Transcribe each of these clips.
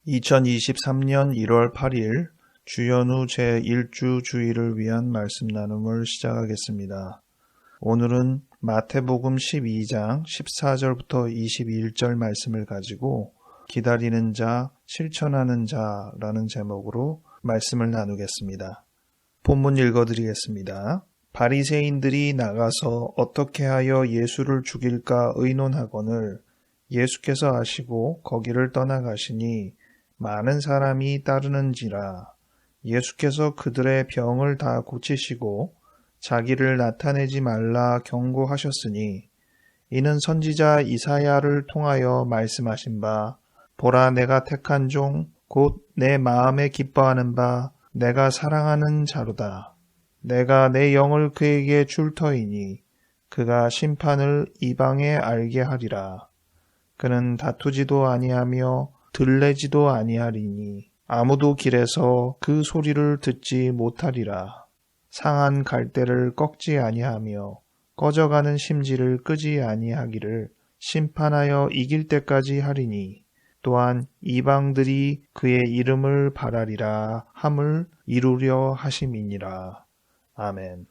2023년 1월 8일 주연후 제1주 주일을 위한 말씀 나눔을 시작하겠습니다. 오늘은 마태복음 12장 14절부터 21절 말씀을 가지고 기다리는 자, 실천하는 자라는 제목으로 말씀을 나누겠습니다. 본문 읽어드리겠습니다. 바리새인들이 나가서 어떻게 하여 예수를 죽일까 의논하거늘 예수께서 아시고 거기를 떠나가시니 많은 사람이 따르는지라. 예수께서 그들의 병을 다 고치시고 자기를 나타내지 말라 경고하셨으니 이는 선지자 이사야를 통하여 말씀하신 바 보라 내가 택한 종 곧 내 마음에 기뻐하는 바 내가 사랑하는 자로다. 내가 내 영을 그에게 줄 터이니 그가 심판을 이방에 알게 하리라. 그는 다투지도 아니하며 들레지도 아니하리니 아무도 길에서 그 소리를 듣지 못하리라. 상한 갈대를 꺾지 아니하며 꺼져가는 심지를 끄지 아니하기를 심판하여 이길 때까지 하리니 또한 이방들이 그의 이름을 바라리라 함을 이루려 하심이니라. 아멘.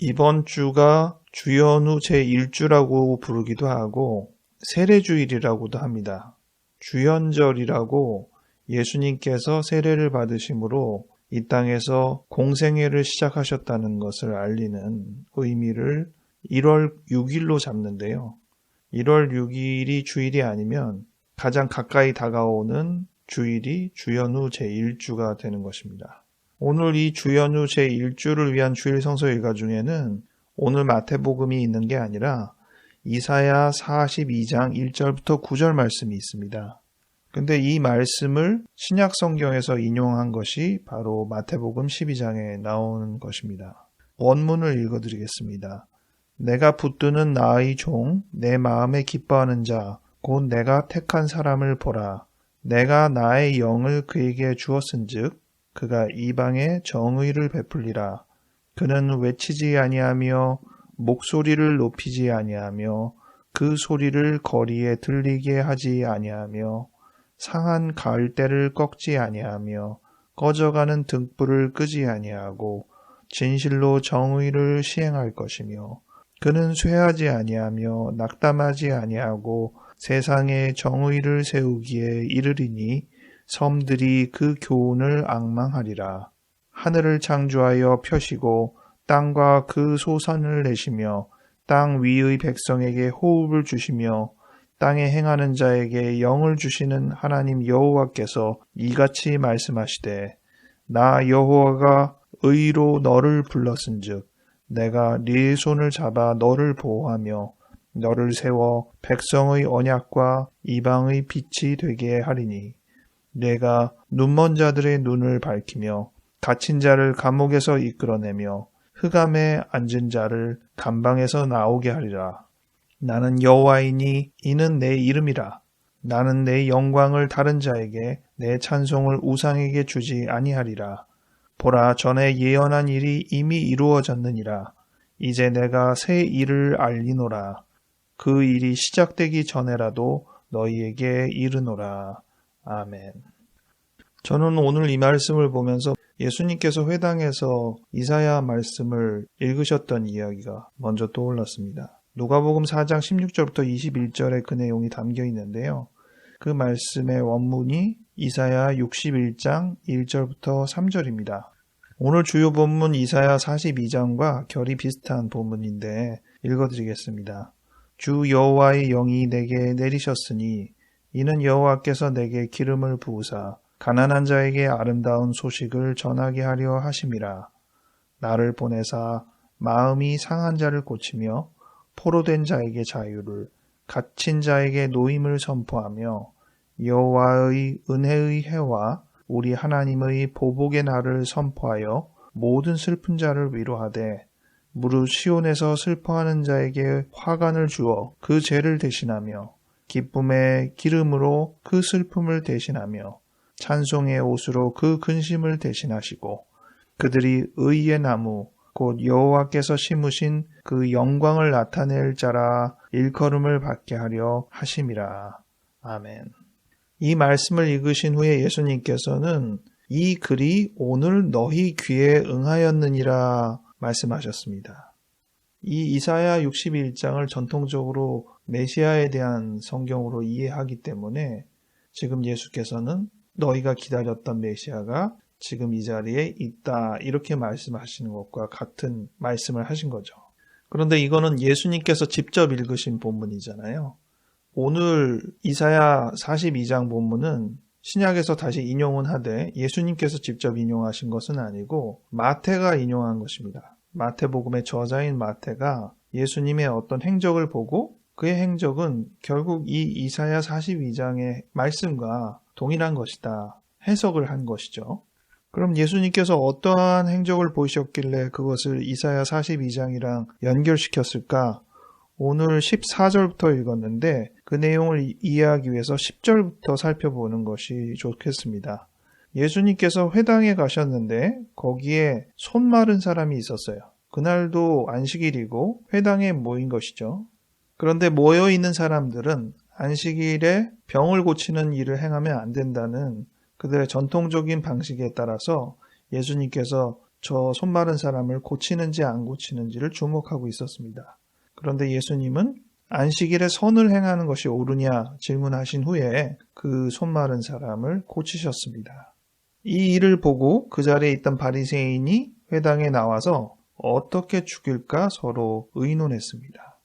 이번 주가 주연후 제1주라고 부르기도 하고 세례주일이라고도 합니다. 주연절이라고 예수님께서 세례를 받으심으로 이 땅에서 공생애를 시작하셨다는 것을 알리는 의미를 1월 6일로 잡는데요. 1월 6일이 주일이 아니면 가장 가까이 다가오는 주일이 주연후 제1주가 되는 것입니다. 오늘 이 주연후 제1주를 위한 주일 성서 일과 중에는 오늘 마태복음이 있는 게 아니라 이사야 42장 1절부터 9절 말씀이 있습니다. 근데 이 말씀을 신약 성경에서 인용한 것이 바로 마태복음 12장에 나오는 것입니다. 원문을 읽어드리겠습니다. 내가 붙드는 나의 종, 내 마음에 기뻐하는 자, 곧 내가 택한 사람을 보라. 내가 나의 영을 그에게 주었은즉 그가 이방에 정의를 베풀리라. 그는 외치지 아니하며 목소리를 높이지 아니하며 그 소리를 거리에 들리게 하지 아니하며 상한 갈대를 꺾지 아니하며 꺼져가는 등불을 끄지 아니하고 진실로 정의를 시행할 것이며 그는 쇠하지 아니하며 낙담하지 아니하고 세상에 정의를 세우기에 이르리니 섬들이 그 교훈을 앙망하리라. 하늘을 창조하여 펴시고 땅과 그 소산을 내시며 땅 위의 백성에게 호흡을 주시며 땅에 행하는 자에게 영을 주시는 하나님 여호와께서 이같이 말씀하시되 나 여호와가 의로 너를 불렀은즉 내가 네 손을 잡아 너를 보호하며 너를 세워 백성의 언약과 이방의 빛이 되게 하리니 내가 눈먼 자들의 눈을 밝히며 갇힌 자를 감옥에서 이끌어내며 흑암에 앉은 자를 감방에서 나오게 하리라. 나는 여호와이니 이는 내 이름이라. 나는 내 영광을 다른 자에게 내 찬송을 우상에게 주지 아니하리라. 보라 전에 예언한 일이 이미 이루어졌느니라. 이제 내가 새 일을 알리노라. 그 일이 시작되기 전에라도 너희에게 이르노라. 아멘. 저는 오늘 이 말씀을 보면서 예수님께서 회당에서 이사야 말씀을 읽으셨던 이야기가 먼저 떠올랐습니다. 누가복음 4장 16절부터 21절에 그 내용이 담겨 있는데요. 그 말씀의 원문이 이사야 61장 1절부터 3절입니다. 오늘 주요 본문 이사야 42장과 결이 비슷한 본문인데 읽어드리겠습니다. 주 여호와의 영이 내게 내리셨으니 이는 여호와께서 내게 기름을 부으사 가난한 자에게 아름다운 소식을 전하게 하려 하심이라. 나를 보내사 마음이 상한 자를 고치며 포로된 자에게 자유를, 갇힌 자에게 노임을 선포하며 여호와의 은혜의 해와 우리 하나님의 보복의 날을 선포하여 모든 슬픈 자를 위로하되 무릇 시온에서 슬퍼하는 자에게 화관을 주어 그 죄를 대신하며 기쁨의 기름으로 그 슬픔을 대신하며 찬송의 옷으로 그 근심을 대신하시고 그들이 의의 나무 곧 여호와께서 심으신 그 영광을 나타낼 자라 일컬음을 받게 하려 하심이라. 아멘. 이 말씀을 읽으신 후에 예수님께서는 이 글이 오늘 너희 귀에 응하였느니라 말씀하셨습니다. 이 이사야 61장을 전통적으로 메시아에 대한 성경으로 이해하기 때문에 지금 예수께서는 너희가 기다렸던 메시아가 지금 이 자리에 있다 이렇게 말씀하시는 것과 같은 말씀을 하신 거죠. 그런데 이거는 예수님께서 직접 읽으신 본문이잖아요. 오늘 이사야 42장 본문은 신약에서 다시 인용은 하되 예수님께서 직접 인용하신 것은 아니고 마태가 인용한 것입니다. 마태복음의 저자인 마태가 예수님의 어떤 행적을 보고 그의 행적은 결국 이 이사야 42장의 말씀과 동일한 것이다 해석을 한 것이죠. 그럼 예수님께서 어떠한 행적을 보이셨길래 그것을 이사야 42장이랑 연결시켰을까? 오늘 14절부터 읽었는데 그 내용을 이해하기 위해서 10절부터 살펴보는 것이 좋겠습니다. 예수님께서 회당에 가셨는데 거기에 손 마른 사람이 있었어요. 그날도 안식일이고 회당에 모인 것이죠. 그런데 모여있는 사람들은 안식일에 병을 고치는 일을 행하면 안 된다는 그들의 전통적인 방식에 따라서 예수님께서 저 손 마른 사람을 고치는지 안 고치는지를 주목하고 있었습니다. 그런데 예수님은 안식일에 선을 행하는 것이 옳으냐 질문하신 후에 그 손 마른 사람을 고치셨습니다. 이 일을 보고 그 자리에 있던 바리새인이 회당에 나와서 어떻게 죽일까 서로 의논했습니다.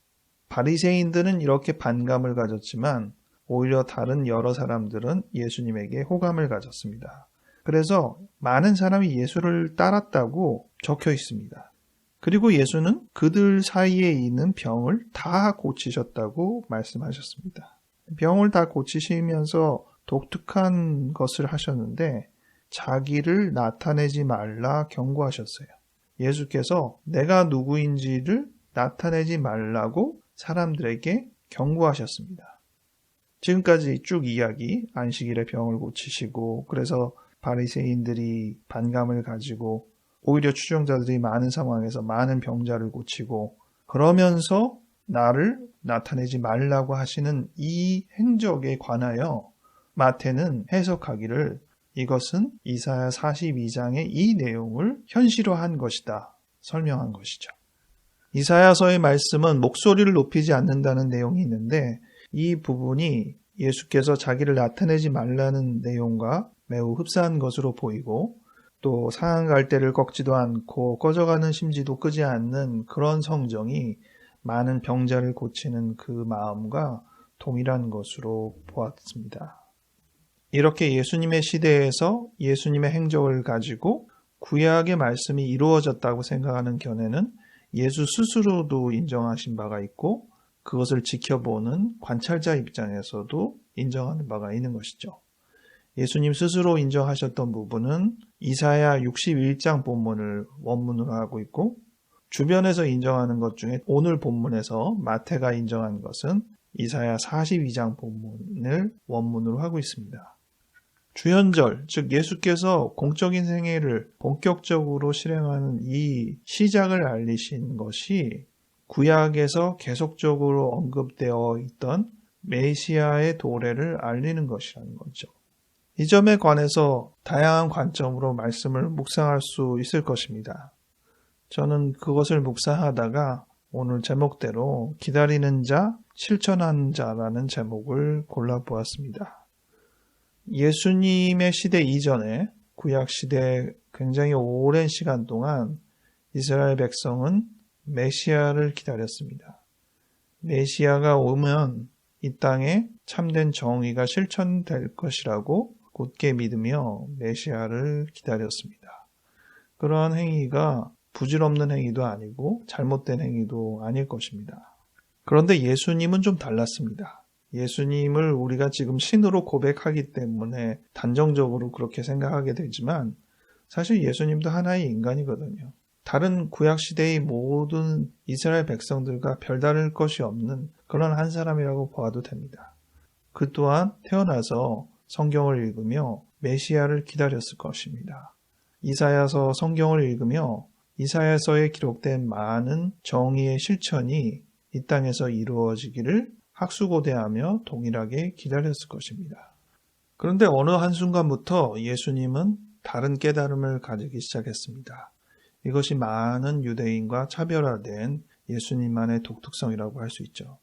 바리새인들은 이렇게 반감을 가졌지만 오히려 다른 여러 사람들은 예수님에게 호감을 가졌습니다. 그래서 많은 사람이 예수를 따랐다고 적혀 있습니다. 그리고 예수는 그들 사이에 있는 병을 다 고치셨다고 말씀하셨습니다. 병을 다 고치시면서 독특한 것을 하셨는데 자기를 나타내지 말라 경고하셨어요. 예수께서 내가 누구인지를 나타내지 말라고 사람들에게 경고하셨습니다. 지금까지 쭉 이야기, 안식일에 병을 고치시고 그래서 바리새인들이 반감을 가지고 오히려 추종자들이 많은 상황에서 많은 병자를 고치고 그러면서 나를 나타내지 말라고 하시는 이 행적에 관하여 마태는 해석하기를 이것은 이사야 42장의 이 내용을 현실화한 것이다 설명한 것이죠. 이사야서의 말씀은 목소리를 높이지 않는다는 내용이 있는데 이 부분이 예수께서 자기를 나타내지 말라는 내용과 매우 흡사한 것으로 보이고 또 상한 갈대를 꺾지도 않고 꺼져가는 심지도 끄지 않는 그런 성정이 많은 병자를 고치는 그 마음과 동일한 것으로 보았습니다. 이렇게 예수님의 시대에서 예수님의 행적을 가지고 구약의 말씀이 이루어졌다고 생각하는 견해는 예수 스스로도 인정하신 바가 있고 그것을 지켜보는 관찰자 입장에서도 인정하는 바가 있는 것이죠. 예수님 스스로 인정하셨던 부분은 이사야 61장 본문을 원문으로 하고 있고 주변에서 인정하는 것 중에 오늘 본문에서 마태가 인정한 것은 이사야 42장 본문을 원문으로 하고 있습니다. 주현절, 즉 예수께서 공적인 생애를 본격적으로 실행하는 이 시작을 알리신 것이 구약에서 계속적으로 언급되어 있던 메시아의 도래를 알리는 것이라는 거죠. 이 점에 관해서 다양한 관점으로 말씀을 묵상할 수 있을 것입니다. 저는 그것을 묵상하다가 오늘 제목대로 기다리는 자, 실천하는 자라는 제목을 골라보았습니다. 예수님의 시대 이전에 구약 시대 굉장히 오랜 시간 동안 이스라엘 백성은 메시아를 기다렸습니다. 메시아가 오면 이 땅에 참된 정의가 실천될 것이라고 굳게 믿으며 메시아를 기다렸습니다. 그러한 행위가 부질없는 행위도 아니고 잘못된 행위도 아닐 것입니다. 그런데 예수님은 좀 달랐습니다. 예수님을 우리가 지금 신으로 고백하기 때문에 단정적으로 그렇게 생각하게 되지만 사실 예수님도 하나의 인간이거든요. 다른 구약시대의 모든 이스라엘 백성들과 별다를 것이 없는 그런 한 사람이라고 봐도 됩니다. 그 또한 태어나서 성경을 읽으며 메시아를 기다렸을 것입니다. 이사야서 성경을 읽으며 이사야서에 기록된 많은 정의의 실천이 이 땅에서 이루어지기를 학수고대하며 동일하게 기다렸을 것입니다. 그런데 어느 한순간부터 예수님은 다른 깨달음을 가지기 시작했습니다. 이것이 많은 유대인과 차별화된 예수님만의 독특성이라고 할 수 있죠.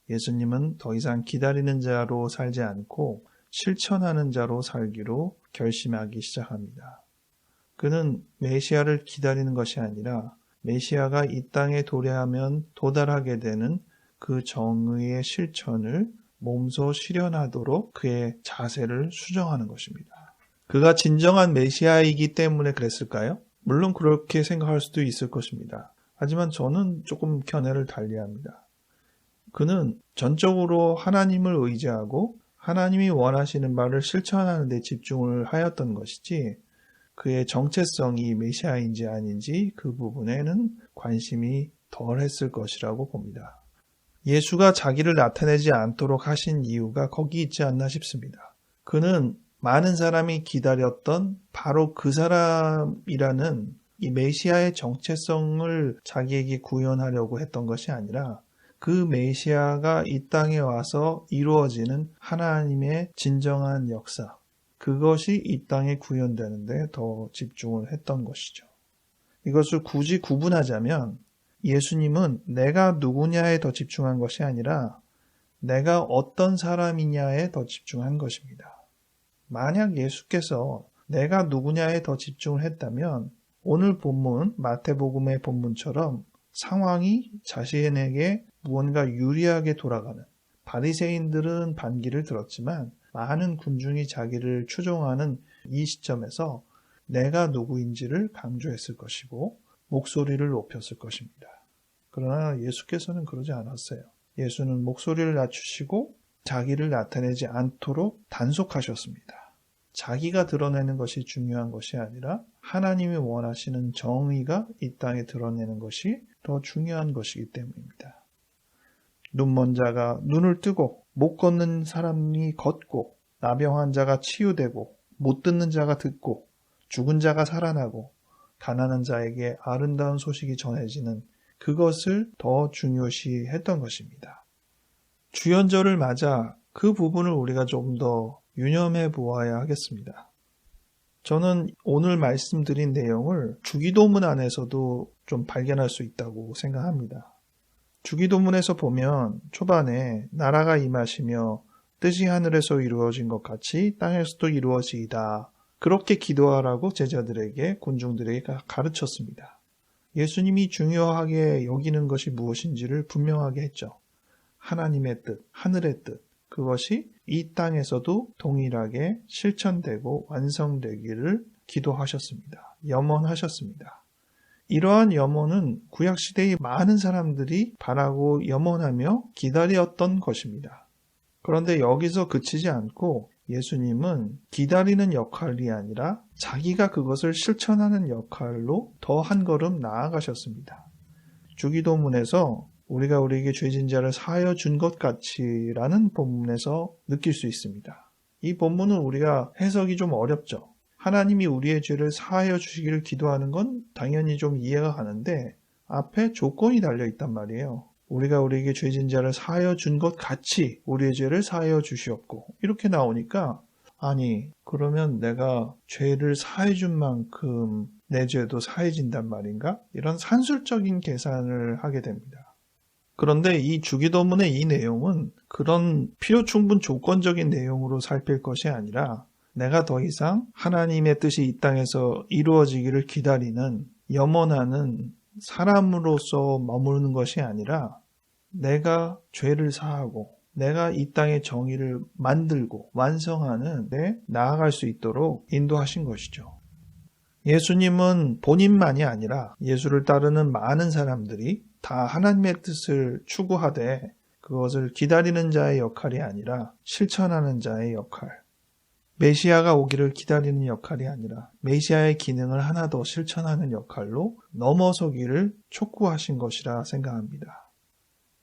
예수님은 더 이상 기다리는 자로 살지 않고 실천하는 자로 살기로 결심하기 시작합니다. 그는 메시아를 기다리는 것이 아니라 메시아가 이 땅에 도래하면 도달하게 되는 그 정의의 실천을 몸소 실현하도록 그의 자세를 수정하는 것입니다. 그가 진정한 메시아이기 때문에 그랬을까요? 물론 그렇게 생각할 수도 있을 것입니다. 하지만 저는 조금 견해를 달리합니다. 그는 전적으로 하나님을 의지하고 하나님이 원하시는 바를 실천하는 데 집중을 하였던 것이지 그의 정체성이 메시아인지 아닌지 그 부분에는 관심이 덜 했을 것이라고 봅니다. 예수가 자기를 나타내지 않도록 하신 이유가 거기 있지 않나 싶습니다. 그는 많은 사람이 기다렸던 바로 그 사람이라는 이 메시아의 정체성을 자기에게 구현하려고 했던 것이 아니라 그 메시아가 이 땅에 와서 이루어지는 하나님의 진정한 역사, 그것이 이 땅에 구현되는데 더 집중을 했던 것이죠. 이것을 굳이 구분하자면 예수님은 내가 누구냐에 더 집중한 것이 아니라 내가 어떤 사람이냐에 더 집중한 것입니다. 만약 예수께서 내가 누구냐에 더 집중을 했다면 오늘 본문 마태복음의 본문처럼 상황이 자신에게 무언가 유리하게 돌아가는, 바리새인들은 반기를 들었지만 많은 군중이 자기를 추종하는 이 시점에서 내가 누구인지를 강조했을 것이고 목소리를 높였을 것입니다. 그러나 예수께서는 그러지 않았어요. 예수는 목소리를 낮추시고 자기를 나타내지 않도록 단속하셨습니다. 자기가 드러내는 것이 중요한 것이 아니라 하나님이 원하시는 정의가 이 땅에 드러내는 것이 더 중요한 것이기 때문입니다. 눈먼 자가 눈을 뜨고 못 걷는 사람이 걷고 나병 자가 치유되고 못 듣는 자가 듣고 죽은 자가 살아나고 가난한 자에게 아름다운 소식이 전해지는 그것을 더 중요시 했던 것입니다. 주연절을 맞아 그 부분을 우리가 좀 더 유념해 보아야 하겠습니다. 저는 오늘 말씀드린 내용을 주기도문 안에서도 좀 발견할 수 있다고 생각합니다. 주기도문에서 보면 초반에 나라가 임하시며 뜻이 하늘에서 이루어진 것 같이 땅에서도 이루어지이다. 그렇게 기도하라고 제자들에게 군중들에게 가르쳤습니다. 예수님이 중요하게 여기는 것이 무엇인지를 분명하게 했죠. 하나님의 뜻, 하늘의 뜻, 그것이 이 땅에서도 동일하게 실천되고 완성되기를 기도하셨습니다. 염원하셨습니다. 이러한 염원은 구약시대의 많은 사람들이 바라고 염원하며 기다렸던 것입니다. 그런데 여기서 그치지 않고 예수님은 기다리는 역할이 아니라 자기가 그것을 실천하는 역할로 더 한 걸음 나아가셨습니다. 주기도문에서 우리가 우리에게 죄진 자를 사하여 준 것 같이라는 본문에서 느낄 수 있습니다. 이 본문은 우리가 해석이 좀 어렵죠. 하나님이 우리의 죄를 사하여 주시기를 기도하는 건 당연히 좀 이해가 가는데 앞에 조건이 달려 있단 말이에요. 우리가 우리에게 죄진 자를 사하여 준 것 같이 우리의 죄를 사하여 주시옵고 이렇게 나오니까 아니 그러면 내가 죄를 사해 준 만큼 내 죄도 사해진단 말인가? 이런 산술적인 계산을 하게 됩니다. 그런데 이 주기도문의 이 내용은 그런 필요 충분 조건적인 내용으로 살필 것이 아니라 내가 더 이상 하나님의 뜻이 이 땅에서 이루어지기를 기다리는 염원하는 사람으로서 머무르는 것이 아니라 내가 죄를 사하고 내가 이 땅의 정의를 만들고 완성하는 데 나아갈 수 있도록 인도하신 것이죠. 예수님은 본인만이 아니라 예수를 따르는 많은 사람들이 다 하나님의 뜻을 추구하되 그것을 기다리는 자의 역할이 아니라 실천하는 자의 역할, 메시아가 오기를 기다리는 역할이 아니라 메시아의 기능을 하나 더 실천하는 역할로 넘어서기를 촉구하신 것이라 생각합니다.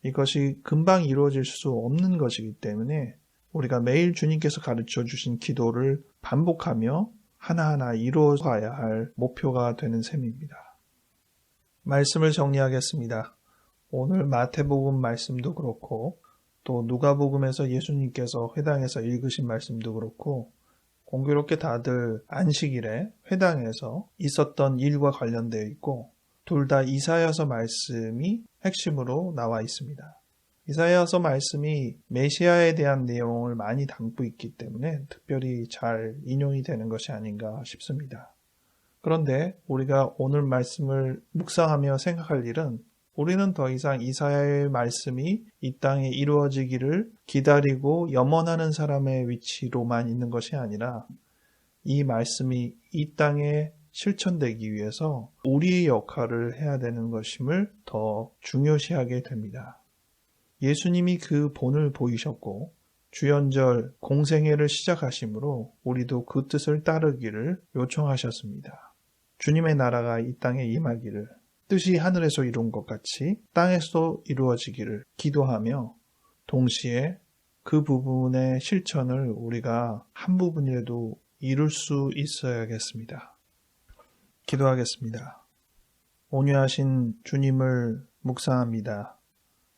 이것이 금방 이루어질 수 없는 것이기 때문에 우리가 매일 주님께서 가르쳐 주신 기도를 반복하며 하나하나 이루어가야 할 목표가 되는 셈입니다. 말씀을 정리하겠습니다. 오늘 마태복음 말씀도 그렇고 또 누가복음에서 예수님께서 회당에서 읽으신 말씀도 그렇고 공교롭게 다들 안식일에 회당에서 있었던 일과 관련되어 있고 둘 다 이사야서 말씀이 핵심으로 나와 있습니다. 이사야서 말씀이 메시아에 대한 내용을 많이 담고 있기 때문에 특별히 잘 인용이 되는 것이 아닌가 싶습니다. 그런데 우리가 오늘 말씀을 묵상하며 생각할 일은 우리는 더 이상 이사야의 말씀이 이 땅에 이루어지기를 기다리고 염원하는 사람의 위치로만 있는 것이 아니라 이 말씀이 이 땅에 실천되기 위해서 우리의 역할을 해야 되는 것임을 더 중요시하게 됩니다. 예수님이 그 본을 보이셨고 주연절 공생애를 시작하심으로 우리도 그 뜻을 따르기를 요청하셨습니다. 주님의 나라가 이 땅에 임하기를 뜻이 하늘에서 이룬 것 같이 땅에서도 이루어지기를 기도하며 동시에 그 부분의 실천을 우리가 한 부분이라도 이룰 수 있어야겠습니다. 기도하겠습니다. 온유하신 주님을 묵상합니다.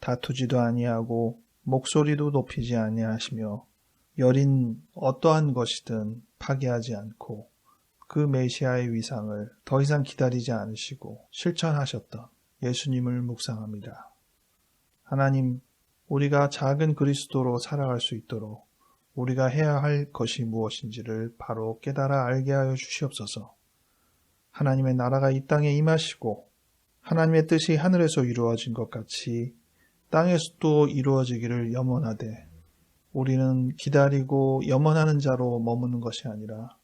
다투지도 아니하고 목소리도 높이지 아니하시며 여린 어떠한 것이든 파괴하지 않고 그 메시아의 위상을 더 이상 기다리지 않으시고 실천하셨던 예수님을 묵상합니다. 하나님, 우리가 작은 그리스도로 살아갈 수 있도록 우리가 해야 할 것이 무엇인지를 바로 깨달아 알게 하여 주시옵소서. 하나님의 나라가 이 땅에 임하시고 하나님의 뜻이 하늘에서 이루어진 것 같이 땅에서도 이루어지기를 염원하되 우리는 기다리고 염원하는 자로 머무는 것이 아니라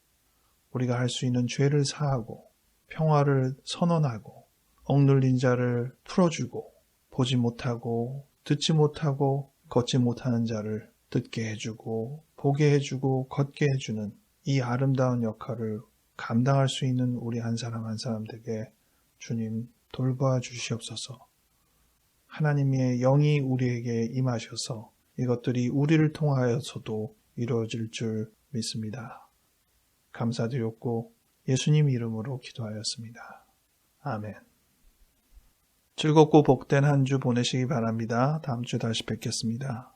우리가 할 수 있는 죄를 사하고 평화를 선언하고 억눌린 자를 풀어주고 보지 못하고 듣지 못하고 걷지 못하는 자를 듣게 해주고 보게 해주고 걷게 해주는 이 아름다운 역할을 감당할 수 있는 우리 한 사람 한 사람 되게 주님 돌봐 주시옵소서. 하나님의 영이 우리에게 임하셔서 이것들이 우리를 통하여서도 이루어질 줄 믿습니다. 감사드렸고 예수님 이름으로 기도하였습니다. 아멘. 즐겁고 복된 한 주 보내시기 바랍니다. 다음 주 다시 뵙겠습니다.